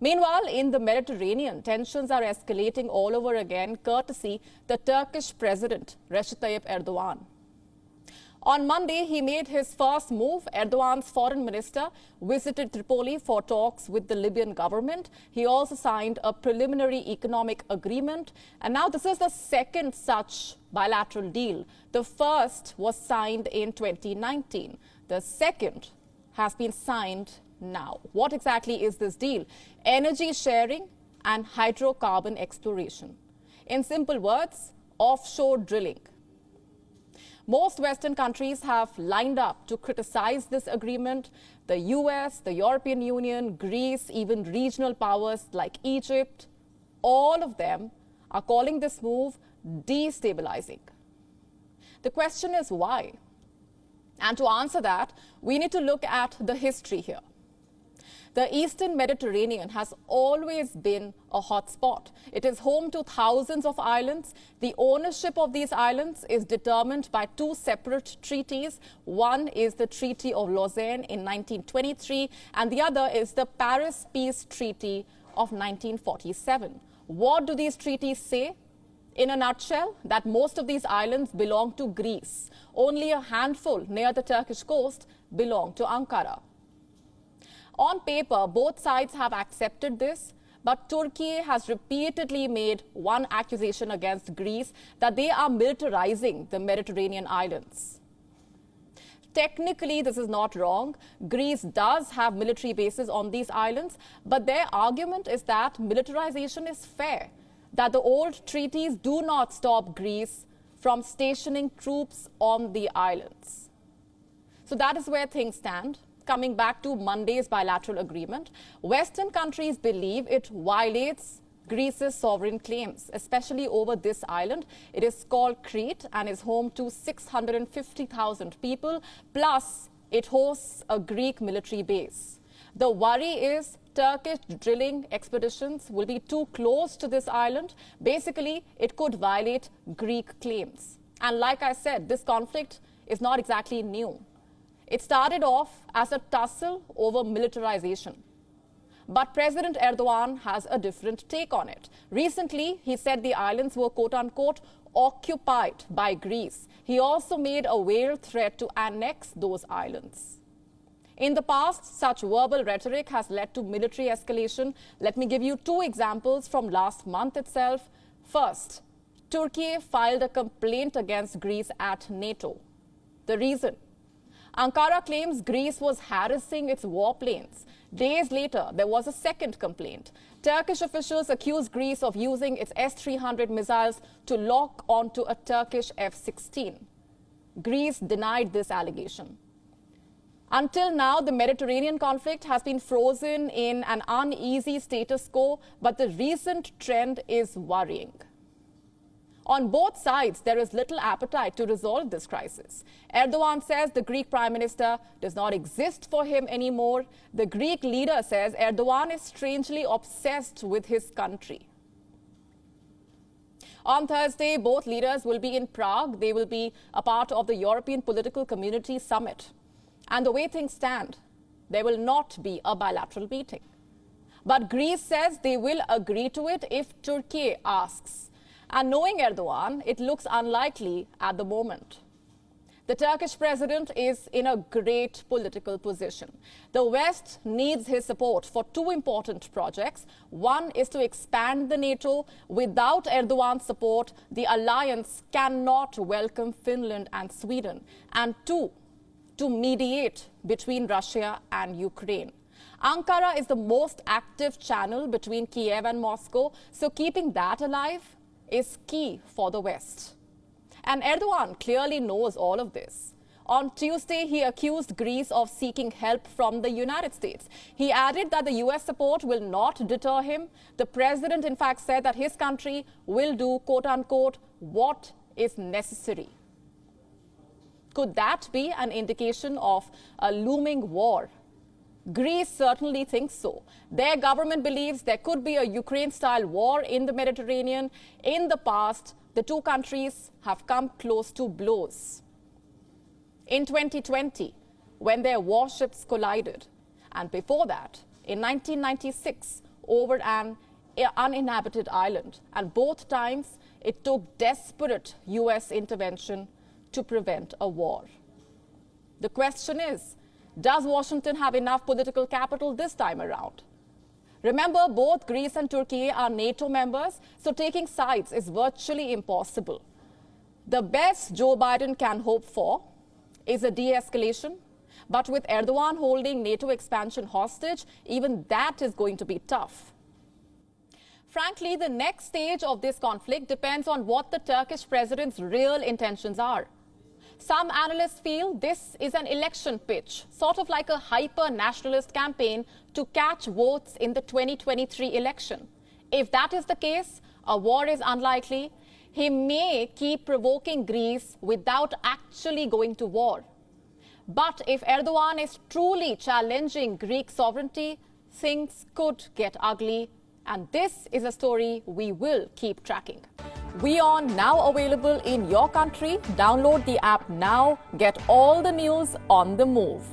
Meanwhile, in the Mediterranean, tensions are escalating all over again, courtesy the Turkish President Recep Tayyip Erdogan. On Monday, he made his first move. Erdogan's foreign minister visited Tripoli for talks with the Libyan government. He also signed a preliminary economic agreement. And now this is the second such bilateral deal. The first was signed in 2019. The second has been signed now. What exactly is this deal? Energy sharing and hydrocarbon exploration. In simple words, offshore drilling. Most Western countries have lined up to criticize this agreement. The US, the European Union, Greece, even regional powers like Egypt, all of them are calling this move destabilizing. The question is why? And to answer that, we need to look at the history here. The Eastern Mediterranean has always been a hotspot. It is home to thousands of islands. The ownership of these islands is determined by two separate treaties. One is the Treaty of Lausanne in 1923, and the other is the Paris Peace Treaty of 1947. What do these treaties say? In a nutshell, that most of these islands belong to Greece. Only a handful near the Turkish coast belong to Ankara. On paper, both sides have accepted this, but Turkey has repeatedly made one accusation against Greece, that they are militarizing the Mediterranean islands. Technically, this is not wrong. Greece does have military bases on these islands, but their argument is that militarization is fair, that the old treaties do not stop Greece from stationing troops on the islands. So that is where things stand. Coming back to Monday's bilateral agreement, Western countries believe it violates Greece's sovereign claims, especially over this island. It is called Crete and is home to 650,000 people, plus it hosts a Greek military base. The worry is Turkish drilling expeditions will be too close to this island. Basically, it could violate Greek claims. And like I said, this conflict is not exactly new. It started off as a tussle over militarization. But President Erdogan has a different take on it. Recently, he said the islands were quote-unquote occupied by Greece. He also made a veiled threat to annex those islands. In the past, such verbal rhetoric has led to military escalation. Let me give you two examples from last month itself. First, Turkey filed a complaint against Greece at NATO. The reason? Ankara claims Greece was harassing its warplanes. Days later, there was a second complaint. Turkish officials accused Greece of using its S-300 missiles to lock onto a Turkish F-16. Greece denied this allegation. Until now, the Mediterranean conflict has been frozen in an uneasy status quo, but the recent trend is worrying. On both sides, there is little appetite to resolve this crisis. Erdogan says the Greek Prime Minister does not exist for him anymore. The Greek leader says Erdogan is strangely obsessed with his country. On Thursday, both leaders will be in Prague. They will be a part of the European Political Community Summit. And the way things stand, there will not be a bilateral meeting. But Greece says they will agree to it if Turkey asks. And knowing Erdogan, it looks unlikely at the moment. The Turkish president is in a great political position. The West needs his support for two important projects. One is to expand the NATO. Without Erdogan's support, the alliance cannot welcome Finland and Sweden. And two, to mediate between Russia and Ukraine. Ankara is the most active channel between Kiev and Moscow, so keeping that alive is key for the West. And Erdogan clearly knows all of this. On Tuesday, he accused Greece of seeking help from the United States. He added that the US support will not deter him. The president, in fact, said that his country will do, quote-unquote, what is necessary. Could that be an indication of a looming war? Greece certainly thinks so. Their government believes there could be a Ukraine-style war in the Mediterranean. In the past, the two countries have come close to blows. In 2020, when their warships collided, and before that, in 1996, over an uninhabited island. And both times, it took desperate US intervention to prevent a war. The question is, does Washington have enough political capital this time around? Remember, both Greece and Turkey are NATO members, so taking sides is virtually impossible. The best Joe Biden can hope for is a de-escalation, but with Erdogan holding NATO expansion hostage, even that is going to be tough. Frankly, the next stage of this conflict depends on what the Turkish president's real intentions are. Some analysts feel this is an election pitch, sort of like a hyper-nationalist campaign to catch votes in the 2023 election. If that is the case, a war is unlikely. He may keep provoking Greece without actually going to war. But if Erdogan is truly challenging Greek sovereignty, things could get ugly. And this is a story we will keep tracking. WION now available in your country. Download the app now. Get all the news on the move.